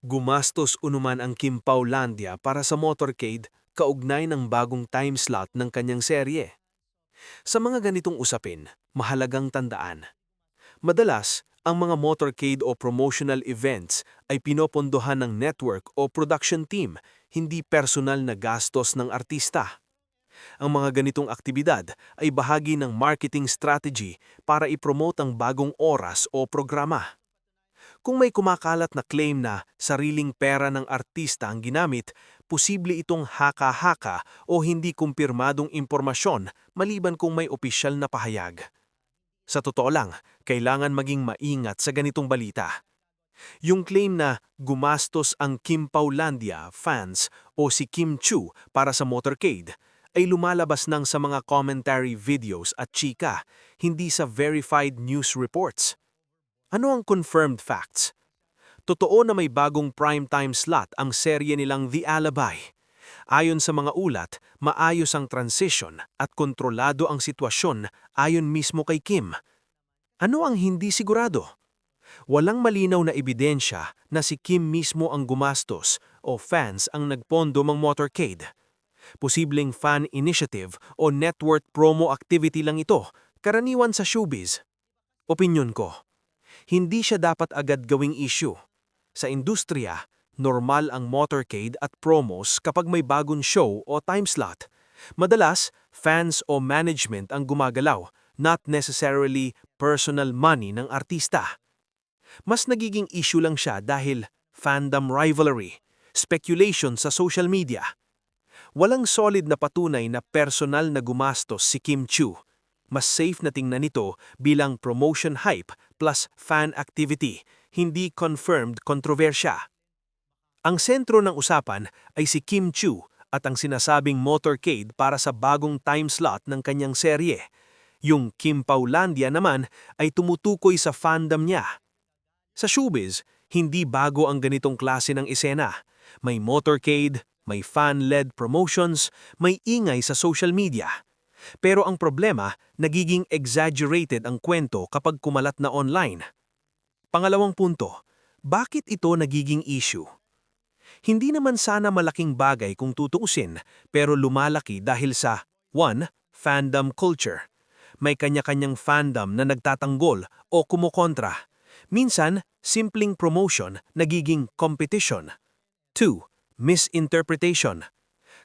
Gumastos unuman ang Kim Paulandia para sa motorcade kaugnay ng bagong time slot ng kanyang serye. Sa mga ganitong usapin, mahalagang tandaan. Madalas, ang mga motorcade o promotional events ay pinopondohan ng network o production team, hindi personal na gastos ng artista. Ang mga ganitong aktibidad ay bahagi ng marketing strategy para ipromote ang bagong oras o programa. Kung may kumakalat na claim na sariling pera ng artista ang ginamit, posible itong haka-haka o hindi kumpirmadong impormasyon maliban kung may opisyal na pahayag. Sa totoo lang, kailangan maging maingat sa ganitong balita. Yung claim na gumastos ang Kim Paulandia fans o si Kim Chu para sa motorcade ay lumalabas ng sa mga commentary videos at chika, hindi sa verified news reports. Ano ang confirmed facts? Totoo na may bagong primetime slot ang serye nilang The Alibi. Ayon sa mga ulat, maayos ang transition at kontrolado ang sitwasyon ayon mismo kay Kim. Ano ang hindi sigurado? Walang malinaw na ebidensya na si Kim mismo ang gumastos o fans ang nagpondo ng motorcade. Posibleng fan initiative o network promo activity lang ito, karaniwan sa showbiz. Opinyon ko, hindi siya dapat agad gawing issue. Sa industriya, normal ang motorcade at promos kapag may bagong show o time slot. Madalas, fans o management ang gumagalaw, not necessarily personal money ng artista. Mas nagiging issue lang siya dahil fandom rivalry, speculation sa social media. Walang solid na patunay na personal na gumastos si Kim Chu. Mas safe na tingnan ito bilang promotion hype plus fan activity, hindi confirmed kontrobersya. Ang sentro ng usapan ay si Kim Chu at ang sinasabing motorcade para sa bagong time slot ng kanyang serye. Yung Kim Paulandia naman ay tumutukoy sa fandom niya. Sa showbiz, hindi bago ang ganitong klase ng eksena. May motorcade, may fan-led promotions, may ingay sa social media. Pero ang problema, nagiging exaggerated ang kwento kapag kumalat na online. Pangalawang punto, bakit ito nagiging issue? Hindi naman sana malaking bagay kung tutuusin, pero lumalaki dahil sa 1. Fandom culture. May kanya-kanyang fandom na nagtatanggol o kumukontra. Minsan, simpleng promotion nagiging competition. 2. Misinterpretation.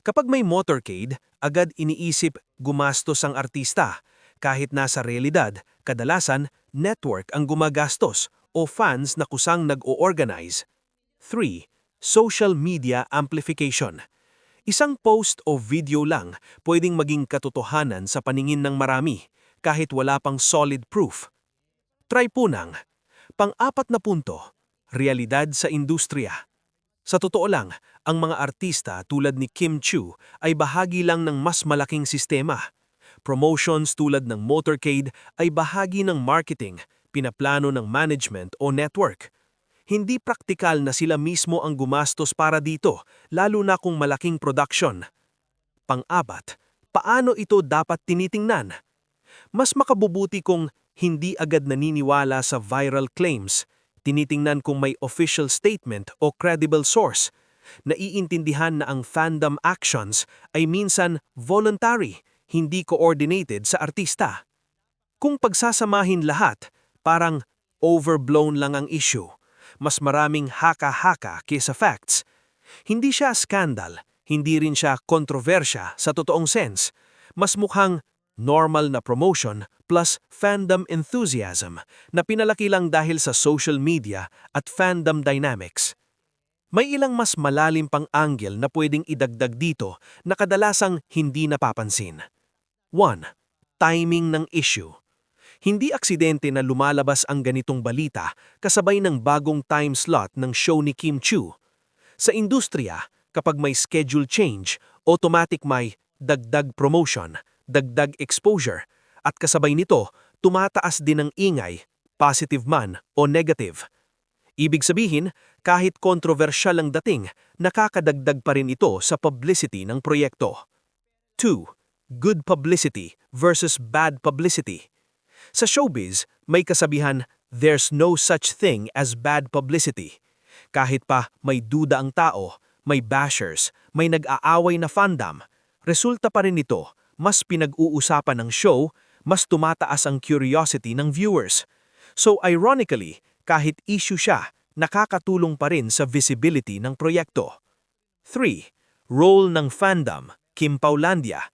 Kapag may motorcade, agad iniisip gumastos ang artista. Kahit nasa realidad, kadalasan network ang gumagastos o fans na kusang nag-o-organize. 3. Social media amplification. Isang post o video lang pwedeng maging katotohanan sa paningin ng marami, kahit wala pang solid proof. Try punang. Pang-apat na punto, realidad sa industriya. Sa totoo lang, ang mga artista tulad ni Kim Chu ay bahagi lang ng mas malaking sistema. Promotions tulad ng motorcade ay bahagi ng marketing, pinaplano ng management o network. Hindi praktikal na sila mismo ang gumastos para dito, lalo na kung malaking production. Pang-apat, paano ito dapat tinitingnan? Mas makabubuti kung hindi agad naniniwala sa viral claims. Tinitingnan kung may official statement o credible source. Naiintindihan na ang fandom actions ay minsan voluntary, hindi coordinated sa artista. Kung pagsasamahin lahat, parang overblown lang ang issue. Mas maraming haka-haka kaysa facts. Hindi siya scandal, hindi rin siya kontrobersya sa totoong sense. Mas mukhang normal na promotion plus fandom enthusiasm na pinalaki lang dahil sa social media at fandom dynamics. May ilang mas malalim pang angle na pwedeng idagdag dito na kadalasang hindi napapansin. 1. Timing ng issue. Hindi aksidente na lumalabas ang ganitong balita kasabay ng bagong time slot ng show ni Kim Chu. Sa industriya, kapag may schedule change, automatic may dagdag promotion, dagdag exposure, at kasabay nito, tumataas din ang ingay, positive man o negative. Ibig sabihin, kahit kontrobersyal ang dating, nakakadagdag pa rin ito sa publicity ng proyekto. 2. Good publicity versus bad publicity. Sa showbiz, may kasabihan, there's no such thing as bad publicity. Kahit pa may duda ang tao, may bashers, may nag-aaway na fandom, resulta pa rin ito, mas pinag-uusapan ng show, mas tumataas ang curiosity ng viewers. So ironically, kahit issue siya, nakakatulong pa rin sa visibility ng proyekto. 3. Role ng fandom, Kim Paulandia.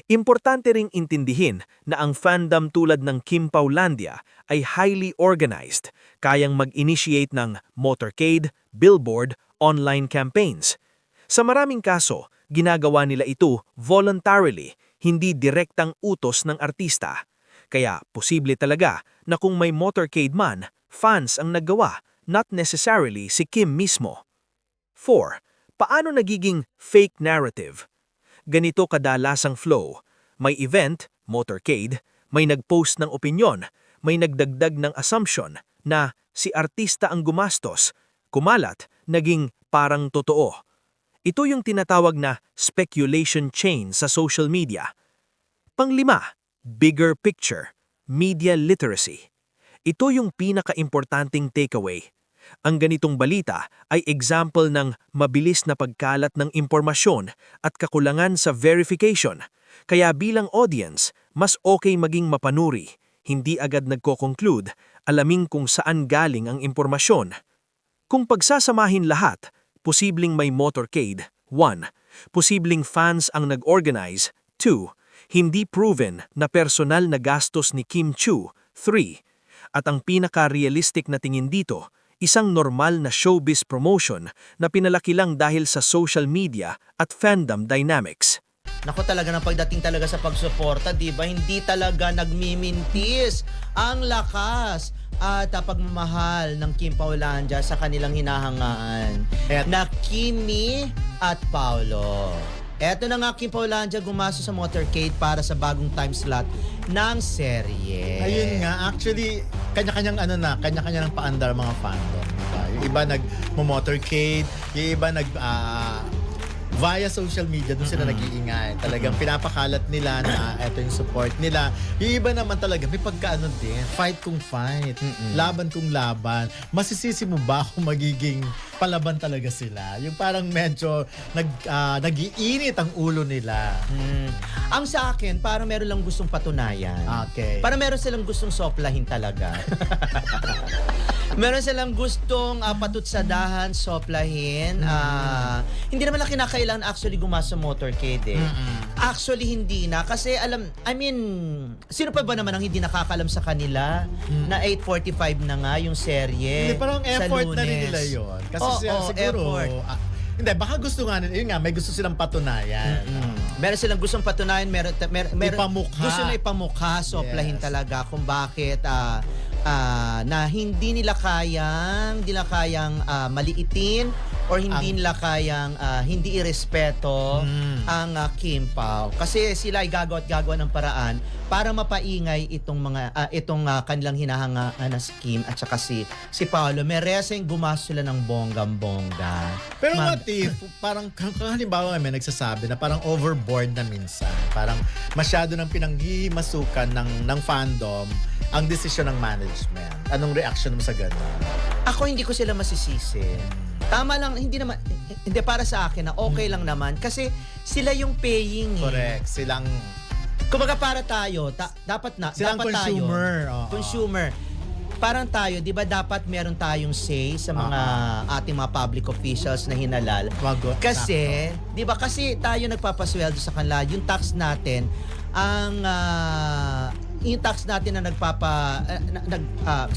Importante ring intindihin na ang fandom tulad ng Kim Paulandia ay highly organized, kayang mag-initiate ng motorcade, billboard, online campaigns. Sa maraming kaso, ginagawa nila ito voluntarily, hindi direktang utos ng artista. Kaya posible talaga na kung may motorcade man, fans ang naggawa, not necessarily si Kim mismo. 4. Paano nagiging fake narrative? Ganito kadalasang flow. May event, motorcade, may nag-post ng opinyon, may nagdagdag ng assumption na si artista ang gumastos, kumalat, naging parang totoo. Ito yung tinatawag na speculation chain sa social media. Panglima, bigger picture, media literacy. Ito yung pinaka-importanting takeaway. Ang ganitong balita ay example ng mabilis na pagkalat ng impormasyon at kakulangan sa verification. Kaya bilang audience, mas okay maging mapanuri, hindi agad nagko-conclude, alamin kung saan galing ang impormasyon. Kung pagsasamahin lahat, posibleng may motorcade, 1. Posibleng fans ang nag-organize, 2. Hindi proven na personal na gastos ni Kim Chiu, 3. At ang pinaka-realistic na tingin dito, isang normal na showbiz promotion na pinalaki lang dahil sa social media at fandom dynamics. Nako talaga ng pagdating talaga sa pagsuporta, di ba? Hindi talaga nagmimintis ang lakas at pagmamahal ng Kim Paulandia sa kanilang hinahangaan na Kimi at Paolo. Eto na nga, Kim Paulandia gumastos sa motorcade para sa bagong time slot ng serye. Ayun nga, actually, kanya-kanyang kanya-kanya ng paandar mga fandom. Diba? Yung iba nag-motorcade, yung iba via social media, doon sila nag-iingay. Talagang pinapakalat nila na eto yung support nila. Yung iba naman talaga, may pagkaano din, fight kung fight, laban kung laban. Masisisi mo ba kung magiging palaban talaga sila? Yung parang medyo nag-iinit ang ulo nila. Ang sa akin, parang meron lang gustong patunayan. Okay. Parang meron silang gustong soplahin talaga. Meron silang gustong patutsadahan, soplahin. Hindi naman lang kinakailangan actually gumastos sa motorcade eh. Actually, hindi na. Kasi sino pa ba naman ang hindi nakakalam sa kanila na 8:45 na nga yung serye? Hindi, parang sa effort na Lunes. rin nila yun. Kasi siguro, effort. hindi, baka gusto nga nila, yun nga, may gusto silang patunayan. Meron silang gustong patunayan, meron Ipamukha. gusto na ipamukha, soplahin Yes. talaga kung bakit na hindi nila kayang maliitin or hindi nila kayang hindi irespeto ang Kim Pao. Kasi sila ay gagawa ng paraan para mapaingay itong kanilang hinahangaan na si Kim at saka si Paolo. Mereseng gumastos sila ng bonggam-bongga. Pero what if, parang halimbawa may nagsasabi na parang overboard na minsan. Parang masyado ng pinanghihimasukan ng fandom ang desisyon ng management. Anong reaction mo sa gano'n? Ako hindi ko sila masisisi. Tama lang, hindi para sa akin na okay lang naman kasi sila yung paying. Correct. Silang Kumbaga para tayo, dapat silang consumer. tayo. Oo. Consumer. Parang tayo, 'di ba dapat meron tayong say sa mga ating mga public officials na hinalal. Kasi, 'di ba kasi tayo nagpapasweldo sa kanila, yung tax natin yung tax natin na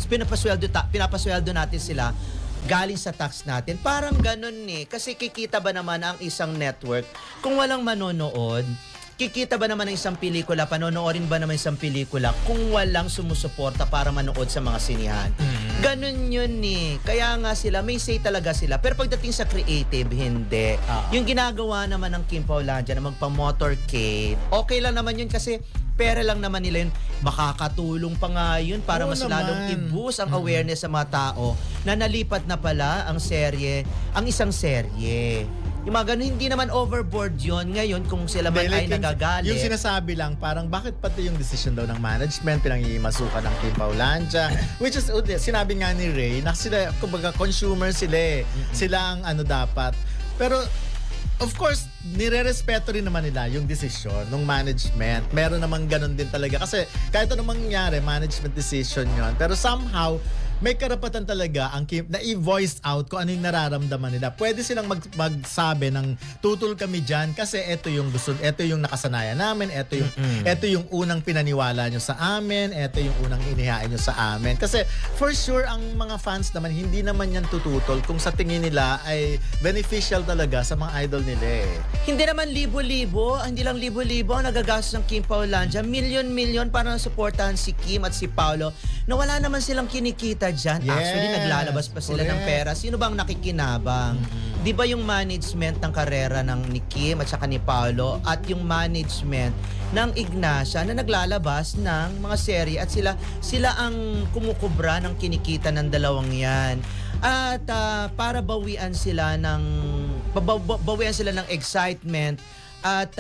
pinapasweldo natin sila galing sa tax natin. Parang ganun eh. Kasi kikita ba naman ang isang network kung walang manonood? Kikita ba naman ang isang pelikula, panonoorin ba naman isang pelikula kung walang sumusuporta para manood sa mga sinihan? Ganun yun eh. Kaya nga sila, may say talaga sila. Pero pagdating sa creative, hindi. Yung ginagawa naman ng Kim Paulandia na magpa-motorcade, okay lang naman yun kasi pera lang naman nila yun. Makakatulong pa nga yun para mas lalong i-boost ang awareness sa mga tao na nalipat na pala ang isang serye. Yung mga ganun, hindi naman overboard yon. Ngayon, kung sila man ay nagagalit. Yung sinasabi lang, parang bakit pati yung decision daw ng management, pinangimasukan ng Kim Paulandia, which is, sinabi nga ni Ray, na sila, kumbaga, consumer sila eh. Sila ang ano dapat. Pero, of course, nire-respeto rin naman nila yung decision ng management. Meron namang ganun din talaga. Kasi kahit anong mangyari, management decision yon. Pero somehow, may karapatan talaga ang Kim na i-voice out kung ano yung nararamdaman nila. Pwede silang magsabi ng tutol kami dyan kasi ito yung gusto, ito yung nakasanayan namin, ito yung unang pinaniwala nyo sa amin, ito yung unang inihain nyo sa amin. Kasi for sure, ang mga fans naman, hindi naman yan tututol kung sa tingin nila ay beneficial talaga sa mga idol nila eh. Hindi naman libo-libo, hindi lang libo-libo ang nagagastos ng Kim Paulandia. Milyon-milyon para suportahan si Kim at si Paolo na wala naman silang kinikita dyan. Yes, Actually, naglalabas pa sila ng correct. pera. Sino bang nakikinabang? Di ba yung management ng karera ng ni Kim at saka ni Paolo at yung management ng Ignacia na naglalabas ng mga serye at sila ang kumukubra ng kinikita ng dalawang yan. At para bawian sila ng excitement at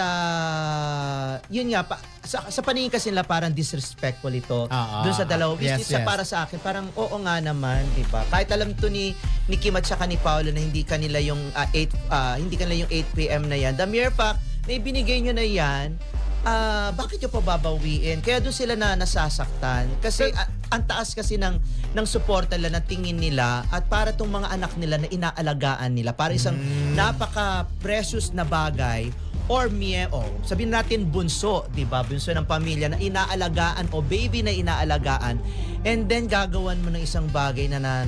yun nga sa paningin kasi nila parang disrespectful ito dun sa dalawa. Yes, Yes. yes. Para sa akin parang oo nga naman, di ba? Kahit alam to ni Kim at saka ni Paolo na hindi kanila yung 8 PM na yan. The mere fact na ibinigay nyo na yan, bakit nyo pa babawiin? Kaya doon sila na nasasaktan. Kasi ang taas kasi ng suporta nila, ng tingin nila at para tong mga anak nila na inaalagaan nila. Para isang napaka-precious na bagay or sabihin natin bunso, 'di ba? Bunso ng pamilya na inaalagaan o baby na inaalagaan. And then gagawan mo ng isang bagay na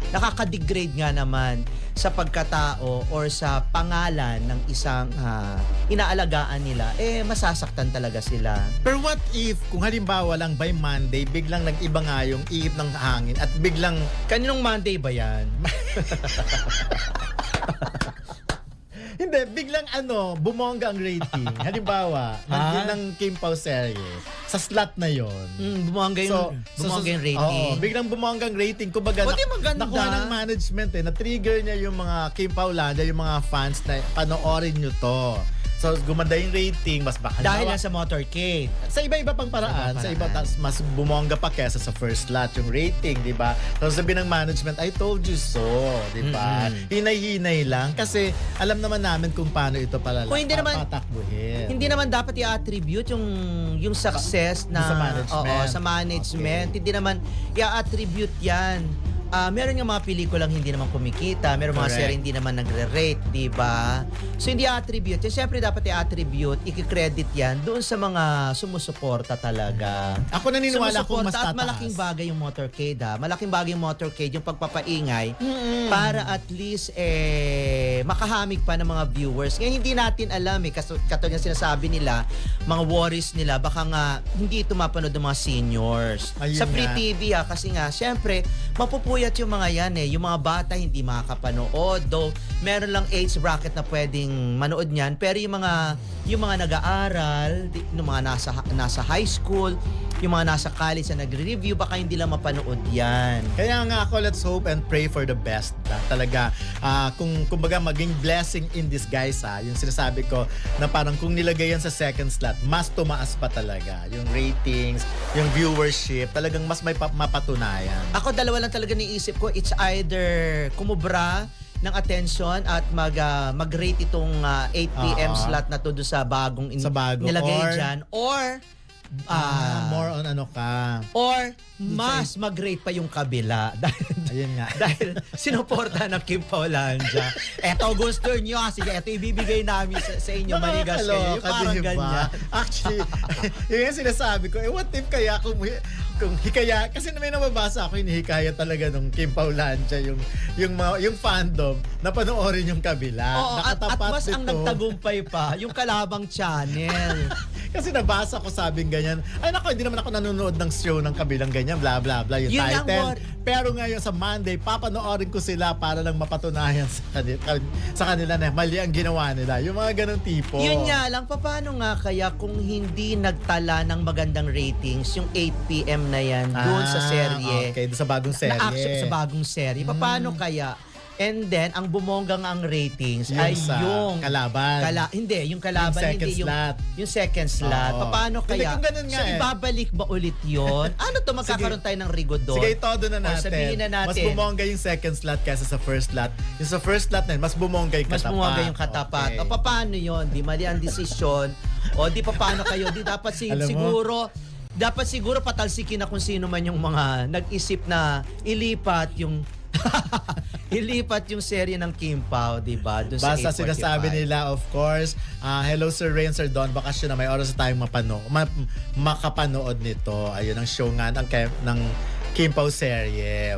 nakaka-degrade nga naman sa pagkatao or sa pangalan ng isang inaalagaan nila, masasaktan talaga sila. Pero what if, kung halimbawa lang by Monday, biglang nag-iba nga yung ihip ng hangin at biglang Kaninong Monday ba yan? hindi, biglang bumongga ang rating. Halimbawa, ng Kim Pao serye, sa slot na yon. Bumongga yung rating. Oo, biglang bumongga ang rating. Kumbaga, O, di maganda. nakuha ng management na-trigger niya yung mga Kim Paulandia, yung mga fans na panoorin nyo to. So, gumanda yung rating, mas baka. Dahil lang sa motorcade. Sa iba-iba pang paraan, mas bumongga pa kesa sa first slot yung rating, di ba? So sabi ng management, I told you so, di ba? Hinay-hinay lang kasi alam naman namin kung paano ito pala Kung hindi naman- patakbuhin. Hindi naman dapat i-attribute yung success na Sa management. Oo, sa management. Hindi naman i-attribute 'yan. Meron nga mga pelikulang hindi naman kumikita, meron mga Correct. serye hindi naman nagre-rate, di ba? So hindi i-attribute. Siyempre dapat i-attribute, i-credit 'yan doon sa mga sumusuporta talaga. Ako naniniwala kung mas Sumusuporta at tataas. malaking bagay yung motorcade Malaking bagay yung motorcade, yung pagpapaingay para at least makahamig pa ng mga viewers. Ngayon hindi natin alam katulad ng sinasabi nila, mga worries nila, baka nga hindi ito mapanood ng mga seniors. Ayun Sa free nga. TV kasi nga, syempre, mapupuyat yung mga yan Yung mga bata hindi makakapanood. Though, meron lang age bracket na pwedeng manood niyan. Pero yung mga nag-aaral, yung mga nasa high school, yung mga nasa college na nagre-review, baka hindi lang mapanood yan. Kaya nga ako, let's hope and pray for the best. Talaga, kumbaga maging blessing in disguise yung sinasabi ko na parang kung nilagay yan sa second slot, mas tumaas pa talaga. Yung ratings, yung viewership, talagang mas may mapatunayan. Ako dalawa lang talaga niisip ko, it's either kumubra ng attention at mag-rate itong 8 PM slot na to doon sa bagong nilagay or dyan, or more on or mas mag-rate pa yung kabila ayun nga. dahil sinuporta ng Kim Paulandia. Eto gusto nyo, sige, eto ibibigay namin sa inyo, manigas kayo. Yung Nakakaloka, parang diba? ganyan. Actually, yun yung sinasabi ko, what if kaya kung hikaya, kasi may nababasa ako, hinihikaya talaga nung Kim Paulandia, yung fandom, na panoorin yung kabila. Oo, at mas ang nito. nagtagumpay pa, yung Kalabang Channel. Kasi nabasa ko sabing ganyan, ay nako, hindi naman ako nanonood ng show ng kabilang ganyan, bla bla bla, yung Yun ang title. Pero ngayon sa Monday, papanoorin ko sila para lang mapatunayan sa kanila na mali ang ginawa nila. Yung mga ganong tipo. Yun nga lang, paano nga kaya kung hindi nagtala ng magandang ratings yung 8 PM na yan doon sa serye? Okay, doon sa bagong serye. Na action sa bagong serye. Paano kaya? And then, ang bumonggang ang ratings Yung ay sa yung... kalaban. Hindi, yung kalaban, Yung second hindi slot. yung second slot. Oo. Paano Hindi, kaya? kung ganun nga So, eh. ibabalik ba ulit yun? Ano to, magkakaroon tayo ng rigodon? Sige, itodo na O, natin. sabihin na natin. Mas bumongga yung second slot kaysa sa first slot. Yung sa first slot na yun, mas bumongga yung Mas katapat. bumongga yung katapat. Okay. O, paano yun? Di mali ang desisyon. O, di paano kayo? Di dapat Alam mo? siguro patalsikin na kung sino man yung mga nag-isip na ilipat yung serye ng Kim Pao, di ba? Doon sa Basta 8:45. sinasabi nila, of course, hello Sir Rain, Sir Don, bakasyon na may oras na tayong makapanood nito. Ayun ang show nga ng Kim Pao serye.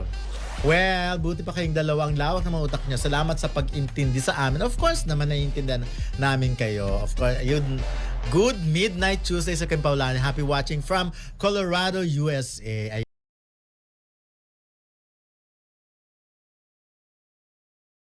Well, buti pa kayong dalawang lawak ng mga utak nyo. Salamat sa pag-intindi sa amin. Of course naman, naiintindihan namin kayo. Of course, ayun, good midnight Tuesday sa Kim Pao Lani. Happy watching from Colorado, USA.